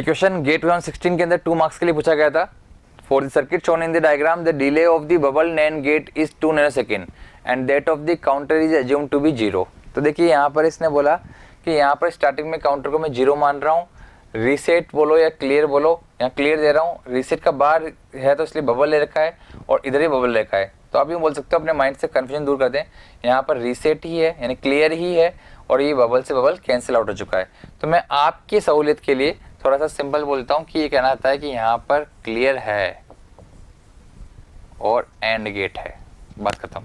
Question gate 2016 के अंदर 2 marks के लिए पूछा गया था। For the circuit shown in the diagram the delay of the bubble NAND gate is 2 nanosecond and that of the counter is assumed to be 0। तो देखिए यहाँ पर इसने बोला कि यहाँ पर स्टार्टिंग में काउंटर को मैं 0 मान रहा हूँ, रीसेट बोलो या क्लियर बोलो, यहाँ क्लियर दे रहा हूँ, रीसेट का बार है तो इसलिए बबल ले रखा है और इधर ही बबल ले रखा है। तो आप यूँ बोल सकते हो, अपने माइंड से कन्फ्यूजन दूर कर दें, यहाँ पर रीसेट ही है यानी क्लियर ही है और ये बबल से बबल कैंसिल आउट हो चुका है। तो मैं आपकी सहूलियत के लिए थोड़ा सा सिंपल बोलता हूँ कि ये कहना आता है कि यहाँ पर क्लियर है और एंड गेट है, बात खत्म।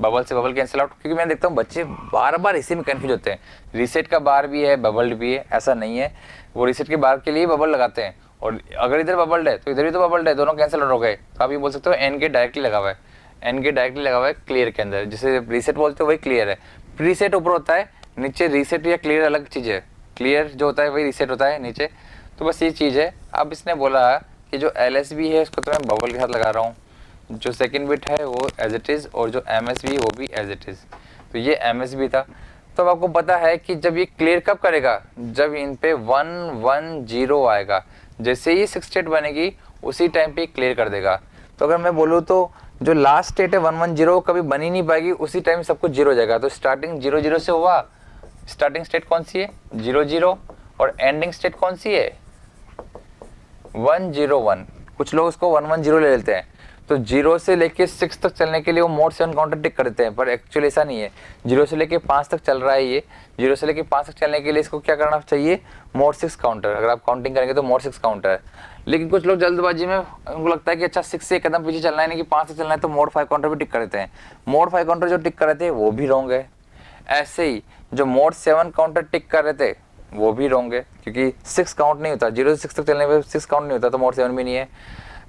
बबल से बबल कैंसिल आउट, क्योंकि मैं देखता हूँ बच्चे बार बार इसी में कंफ्यूज होते हैं, रीसेट का बार भी है बबल्ड भी है, ऐसा नहीं है। वो रीसेट के बार के लिए बबल लगाते हैं और अगर इधर बबल्ड है तो इधर भी तो बबल्ड है, दोनों कैंसिल आउट हो गए। तो आप ये बोल सकते हो एंड गेट डायरेक्टली लगा हुआ है, एंड गेट डायरेक्टली लगा हुआ है क्लियर के अंदर, जिसे रीसेट बोलते हो वही क्लियर है। प्रीसेट ऊपर होता है, नीचे रीसेट या क्लियर अलग चीज़ है, क्लियर जो होता है वही रीसेट होता है नीचे। तो बस ये चीज़ है। अब इसने बोला कि जो LSB है उसको तो मैं बबल के साथ लगा रहा हूँ, जो सेकंड बिट है वो एज इट इज़ और जो MSB है वो भी एज इट इज़। तो ये MSB था। तो अब आपको पता है कि जब ये क्लियर कब करेगा, जब इन पे 1 1 0 आएगा, जैसे ही 6 स्टेट बनेगी उसी टाइम पे क्लियर कर देगा। तो अगर मैं बोलूँ तो जो लास्ट स्टेट है 1 1 0 कभी बन ही नहीं पाएगी, उसी टाइम सब कुछ 0 हो जाएगा। तो स्टार्टिंग 0 0 से हुआ, स्टार्टिंग स्टेट कौन सी है 0 0 और एंडिंग स्टेट कौन सी है 1 0 1। कुछ लोग उसको 1 1 0 ले लेते हैं। तो 0 से लेके 6 तक चलने के लिए वो मोड 7 काउंटर टिक करते हैं, पर एक्चुअली ऐसा नहीं है। 0 से लेके 5 तक चल रहा है ये, 0 से लेके 5 तक चलने के लिए इसको क्या करना चाहिए मोड 6 काउंटर। अगर आप काउंटिंग करेंगे तो मोड 6 काउंटर। लेकिन कुछ लोग जल्दबाजी में उनको लगता है कि अच्छा 6 से एक कदम पीछे चलना है, नहीं कि 5 तक चलना है, तो मोड 5 काउंटर भी टिक कर देते हैं। मोड 5 काउंटर जो टिक कर रहे थे वो भी रॉन्ग है। ऐसे ही जो मोड 7 काउंटर टिक कर रहे थे वो भी रॉन्ग है, क्योंकि 6 काउंट नहीं होता, 0 से 6 तक चलने पर 6 काउंट नहीं होता, तो मोड 7 भी नहीं है।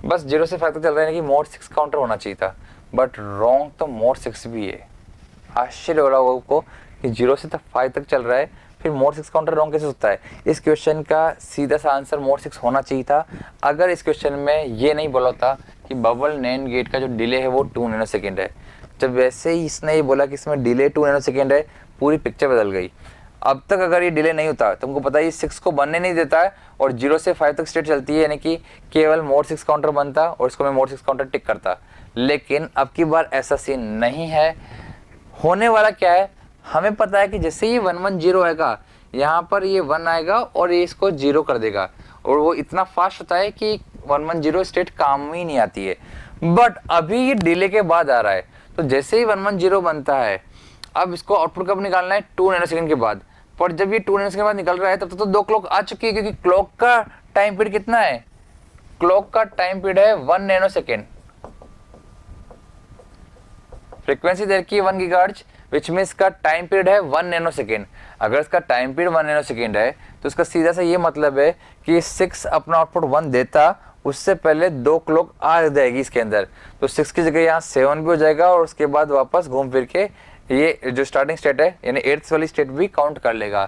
बस 0 से 5 तक चल रहा है कि मोड 6 काउंटर होना चाहिए था, बट रॉन्ग तो मोड 6 भी है। आश्चर्य हो रहा होगा आपको कि 0 से 5 तक चल रहा है, फिर मोड 6 काउंटर रॉन्ग कैसे होता है। इस क्वेश्चन का सीधा सा आंसर मोड 6 होना चाहिए था, अगर इस क्वेश्चन में ये नहीं बोला था कि बबल नैंड गेट का जो डिले है वो 2 नैनोसेकंड है। जब वैसे ही इसने ये बोला कि इसमें डिले 2 नैनोसेकंड है, पूरी पिक्चर बदल गई। अब तक अगर ये डिले नहीं होता तुमको पता है ये 6 को बनने नहीं देता है और 0 से 5 तक स्टेट चलती है, यानी कि केवल मोड 6 काउंटर बनता और इसको मैं मोड 6 काउंटर टिक करता। लेकिन अब की बार ऐसा सीन नहीं है। होने वाला क्या है, हमें पता है कि जैसे ही 1 1 0 आएगा, यहाँ पर ये 1 आएगा और ये इसको 0 कर देगा, और वो इतना फास्ट होता है कि 1 1 0 स्टेट काम ही नहीं आती है। बट अभी ये डिले के बाद आ रहा है, तो जैसे ही 1 1 0 बनता है, अब इसको आउटपुट कब निकालना है 2 नैनोसेकंड के बाद। पर जब ये 2 नैनोसेकंड के बाद निकल रहा है तब तक तो 2 क्लॉक आ चुकी है, क्योंकि क्लॉक का टाइम पीरियड कितना है, क्लॉक का टाइम पीरियड है 1 नैनोसेकंड। फ्रीक्वेंसी देर की 1 गीगाहर्ट्ज, विच मींस का टाइम पीरियड है 1 नैनोसेकंड। अगर इसका टाइम पीरियड 1 नैनोसेकंड है तो इसका सीधा सा ये मतलब है कि 6 अपना आउटपुट 1 देता, उससे पहले 2 क्लॉक आ जाएगी इसके अंदर, तो 6 की जगह यहाँ 7 भी हो जाएगा और उसके बाद वापस घूम फिर के ये जो स्टार्टिंग स्टेट है यानी 8th वाली स्टेट भी काउंट कर लेगा।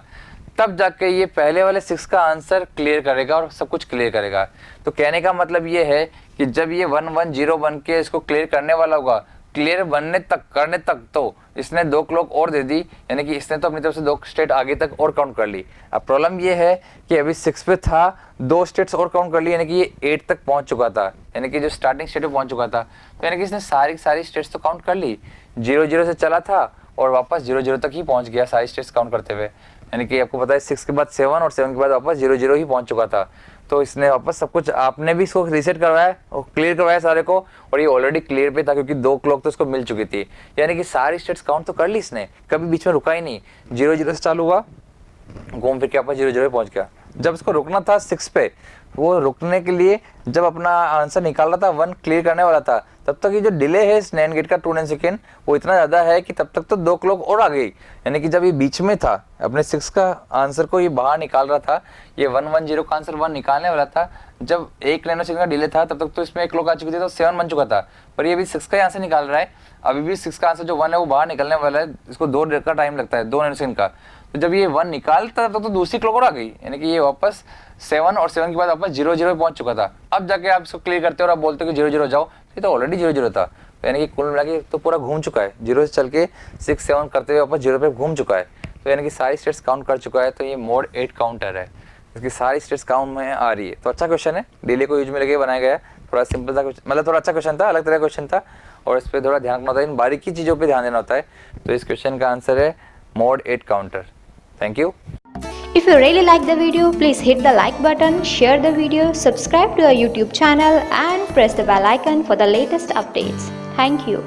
तब जाके ये पहले वाले 6 का आंसर क्लियर करेगा और सब कुछ क्लियर करेगा। तो कहने का मतलब ये है कि जब ये 1 1 0 बन के इसको क्लियर करने वाला होगा, क्लियर बनने तक करने तक तो इसने 2 क्लॉक और दे दी, यानी कि इसने तो अपनी तरफ से 2 स्टेट आगे तक और काउंट कर ली। अब प्रॉब्लम ये है कि अभी 6 पे था, 2 स्टेट्स और काउंट कर ली, यानी कि ये 8 तक पहुंच चुका था, यानी कि जो स्टार्टिंग स्टेट पे पहुंच चुका था। तो यानी कि इसने सारी स्टेट्स तो काउंट कर ली, 0 0 से चला था और वापस 0 0 तक ही पहुंच गया सारी स्टेट्स काउंट करते हुए। यानी कि आपको पता है 6 के बाद 7 और 7 के बाद वापस 0 0 ही पहुंच चुका था। तो इसने वापस सब कुछ, आपने भी इसको रीसेट करवाया और क्लियर करवाया सारे को, और ये ऑलरेडी क्लियर पे था क्योंकि 2 क्लॉक तो इसको मिल चुकी थी। यानी कि सारी स्टेट्स काउंट तो कर ली इसने, कभी बीच में रुका ही नहीं। 0 0 से चालू हुआ, घूम फिर के वापस 0 0 पे पहुंच गया। जब इसको रुकना था 6 पे, वो रुकने के लिए जब अपना आंसर निकाल रहा था 1 क्लियर करने वाला था, तब तक ये जो डिले है इस नैंड गेट का 2 नैनोसेकंड वो इतना ज़्यादा है कि तब तक तो 2 क्लॉक और आ गई। यानी कि जब ये बीच में था अपने 6 का आंसर को ये बाहर निकाल रहा था, ये 1 1 0 का आंसर 1 निकालने वाला था, जब 1 नैनोसेकंड का डिले था तब तक तो इसमें 1 क्लॉक आ चुकी थी, तो 7 बन चुका था। पर ये भी 6 का आंसर निकाल रहा है, अभी भी 6 का आंसर जो 1 है वो बाहर निकलने वाला है, इसको 2 का टाइम लगता है 2 नैनोसेकंड का। तो जब ये 1 निकालता तब तो दूसरी क्लॉक और आ गई, यानी कि ये वापस 7 और 7 के बाद वापस 0 0 पहुंच चुका था। अब जाके आप इसको क्लियर करते हो और आप बोलते हो कि 0 0 जाओ, ये तो ऑलरेडी 0 0 था। तो यानी कि कुल मिला के तो पूरा घूम चुका है, 0 से चल के 6 7 करते हुए वापस 0 पे घूम चुका है। तो यानी कि सारी स्टेट्स काउंट कर चुका है। तो ये मोड 8 काउंटर है। इसकी सारी स्टेट्स काम में आ रही है। तो अच्छा क्वेश्चन है, डिले को यूज में लेके बनाया गया है। थोड़ा सिंपल था, मतलब थोड़ा अच्छा क्वेश्चन था, अलग तरह का क्वेश्चन था, और इस पर थोड़ा ध्यान रखना होता है, इन बारीकी चीज़ों पे ध्यान देना होता है। तो इस क्वेश्चन का आंसर है mode 8 counter. Thank you. If you really like the video, please hit the like button, share the video, subscribe to our YouTube channel and press the bell icon for the latest updates. Thank you.